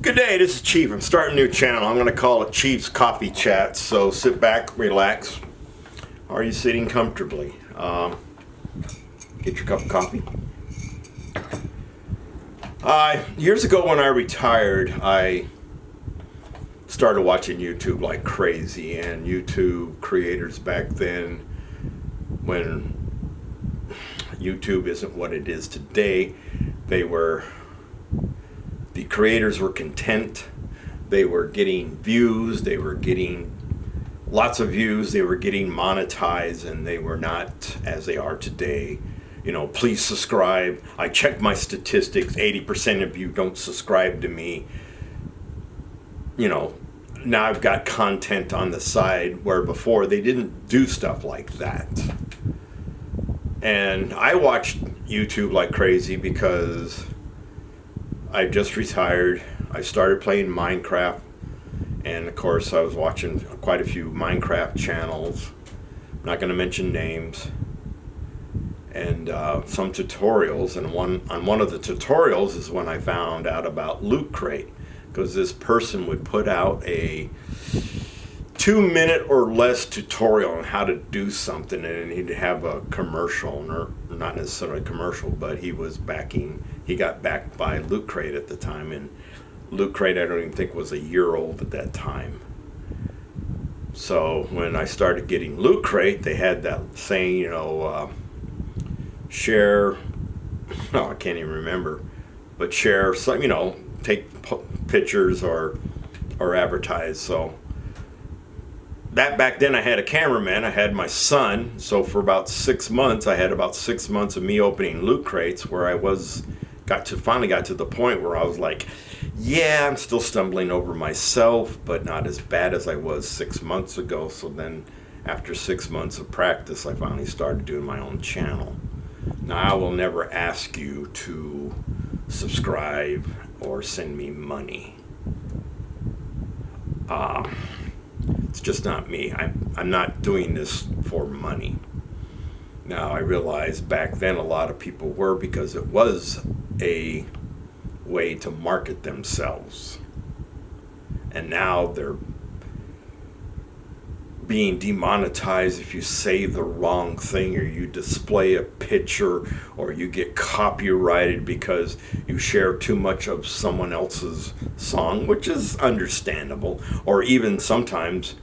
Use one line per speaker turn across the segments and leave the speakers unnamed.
Good day, this is Chief. I'm starting a new channel. I'm going to call it Chief's Coffee Chat. So sit back, relax. Are you sitting comfortably? Get your cup of coffee. Years ago when I retired, I started watching YouTube like crazy. And YouTube creators back then, when YouTube isn't what it is today, the creators were content. They were getting views. They were getting lots of views. They were getting monetized, and they were not as they are today. You know, please subscribe. I checked my statistics. 80% of you don't subscribe to me. You know, now I've got content on the side where before they didn't do stuff like that. And I watched YouTube like crazy because I just retired. I started playing Minecraft, and of course I was watching quite a few Minecraft channels. I'm not going to mention names. And some tutorials, and on one of the tutorials is when I found out about Loot Crate, because this person would put out a 2-minute or less tutorial on how to do something, and he'd have a commercial, or not necessarily a commercial, but he got backed by Loot Crate at the time, and Loot Crate I don't even think was a year old at that time. So when I started getting Loot Crate, they had that saying, you know, share, I can't even remember, but share some, you know, take pictures or advertise. So that back then I had a cameraman, I had my son, so for about 6 months, I had about 6 months of me opening Loot Crates where I finally got to the point where I was like, yeah, I'm still stumbling over myself, but not as bad as I was 6 months ago. So then after 6 months of practice, I finally started doing my own channel. Now I will never ask you to subscribe or send me money. It's just not me. I'm not doing this for money. Now I realize back then a lot of people were, because it was a way to market themselves. And now they're being demonetized if you say the wrong thing, or you display a picture, or you get copyrighted because you share too much of someone else's song, which is understandable, or even sometimes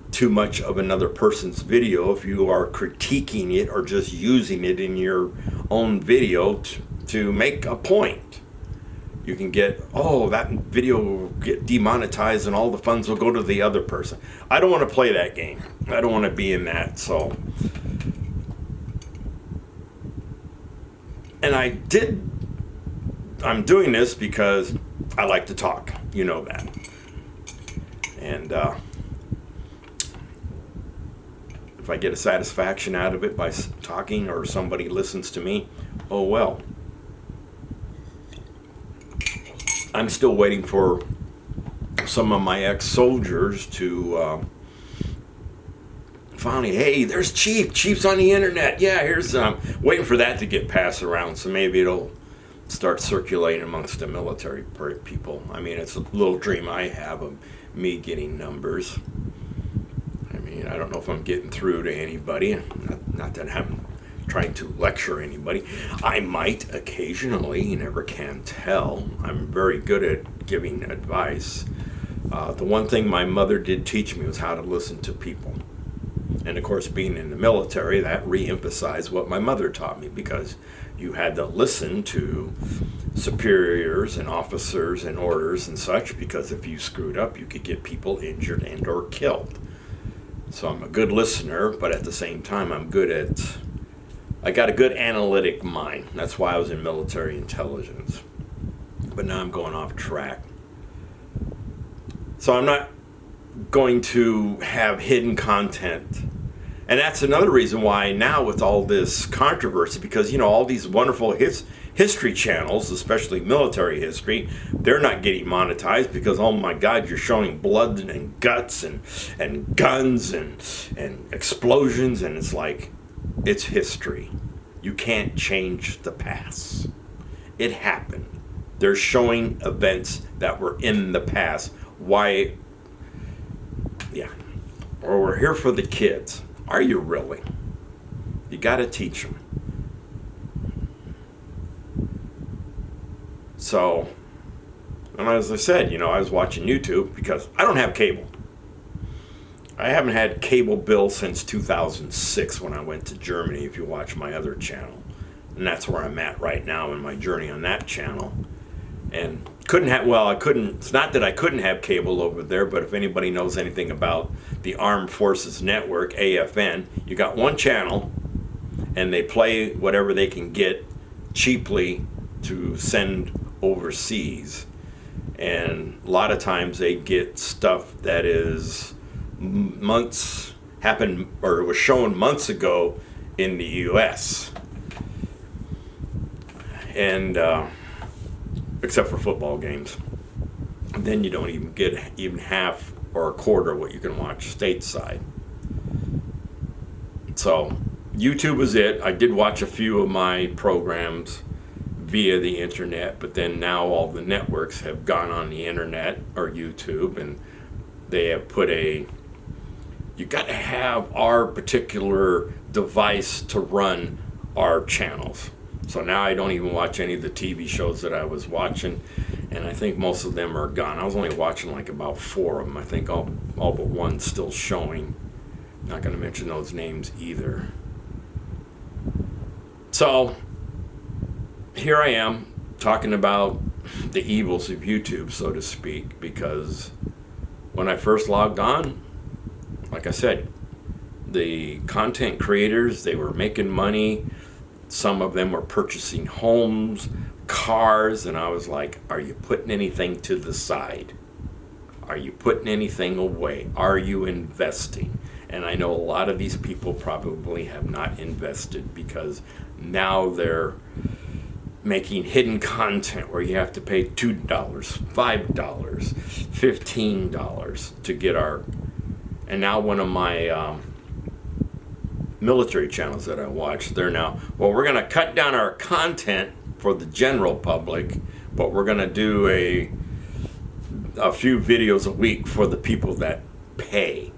too much of another person's video if you are critiquing it or just using it in your own video to make a point. You can get, oh, that video will get demonetized and all the funds will go to the other person. I don't want to play that game. I don't want to be in that. So, and I'm doing this because I like to talk. You know that. And if I get a satisfaction out of it by talking, or somebody listens to me, oh well. I'm still waiting for some of my ex-soldiers to finally, hey, there's Chief. Chief's on the internet. Yeah, here's waiting for that to get passed around, so maybe it'll start circulating amongst the military people. I mean, it's a little dream I have of me getting numbers. I mean, I don't know if I'm getting through to anybody. Not that I'm trying to lecture anybody. I might occasionally, you never can tell. I'm very good at giving advice. The one thing my mother did teach me was how to listen to people. And of course, being in the military, that re-emphasized what my mother taught me, because you had to listen to superiors and officers and orders and such, because if you screwed up, you could get people injured and or killed. So I'm a good listener, but at the same time, I got a good analytic mind. That's why I was in military intelligence. But now I'm going off track. So I'm not going to have hidden content. And that's another reason why now, with all this controversy, because, you know, all these wonderful history channels, especially military history, they're not getting monetized because, oh my God, you're showing blood and guts and guns and explosions, and it's like, it's history. You can't change the past. It happened. They're showing events that were in the past. Why? Yeah. Or we're here for the kids. Are you really? You got to teach them. So, and as I said, I was watching YouTube because I don't have cable. I haven't had cable bill since 2006 when I went to Germany, if you watch my other channel. And that's where I'm at right now in my journey on that channel. And it's not that I couldn't have cable over there, but if anybody knows anything about the Armed Forces Network, AFN, you got one channel, and they play whatever they can get cheaply to send overseas. And a lot of times they get stuff that is was shown months ago in the U.S. And except for football games, then you don't even get even half or a quarter what you can watch stateside. So YouTube is it. I did watch a few of my programs via the internet, but then now all the networks have gone on the internet or YouTube, and they have put you got to have our particular device to run our channels. So now I don't even watch any of the TV shows that I was watching, and I think most of them are gone. I was only watching like about 4 of them. I think all but one's still showing. Not going to mention those names either. So here I am talking about the evils of YouTube, so to speak, because when I first logged on, like I said, the content creators, they were making money. Some of them were purchasing homes, cars, and I was like, are you putting anything to the side? Are you putting anything away? Are you investing? And I know a lot of these people probably have not invested because now they're making hidden content where you have to pay $2, $5, $15 to get our... And now one of my military channels that I watch, they're now, well, we're going to cut down our content for the general public, but we're going to do a few videos a week for the people that pay.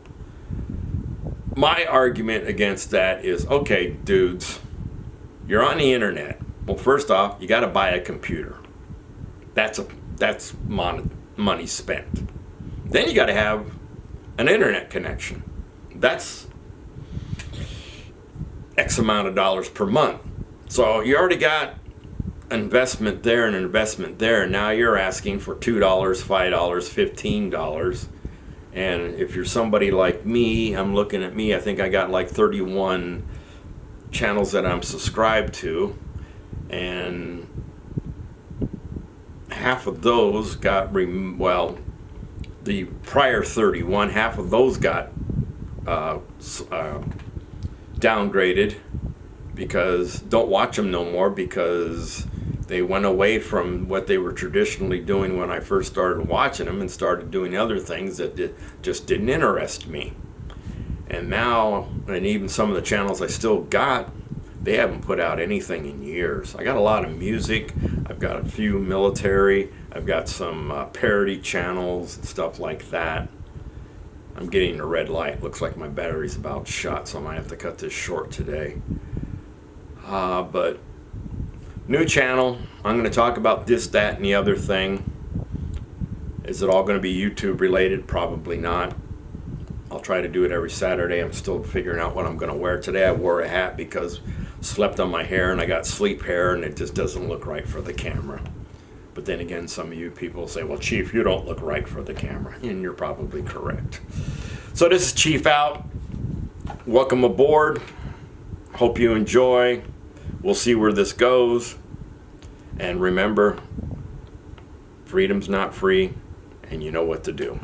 My argument against that is, okay, dudes, you're on the internet. Well, first off, you got to buy a computer. That's money spent. Then you got to have an internet connection. That's X amount of dollars per month. So you already got an investment there and an investment there. Now you're asking for $2, $5, $15. And if you're somebody like me, I'm looking at me, I think I got like 31 channels that I'm subscribed to. And half of those got, the prior 31, half of those got downgraded because don't watch them no more because they went away from what they were traditionally doing when I first started watching them and started doing other things that just didn't interest me. And now, and even some of the channels I still got, they haven't put out anything in years. I got a lot of music, I've got a few military, I've got some parody channels and stuff like that. I'm getting a red light. Looks like my battery's about shot, so I might have to cut this short today. But new channel. I'm going to talk about this, that, and the other thing. Is it all going to be YouTube related? Probably not. I'll try to do it every Saturday. I'm still figuring out what I'm going to wear. Today I wore a hat because I slept on my hair and I got sleep hair and it just doesn't look right for the camera. But then again, some of you people say, well, Chief, you don't look right for the camera. And you're probably correct. So this is Chief out. Welcome aboard. Hope you enjoy. We'll see where this goes. And remember, freedom's not free, and you know what to do.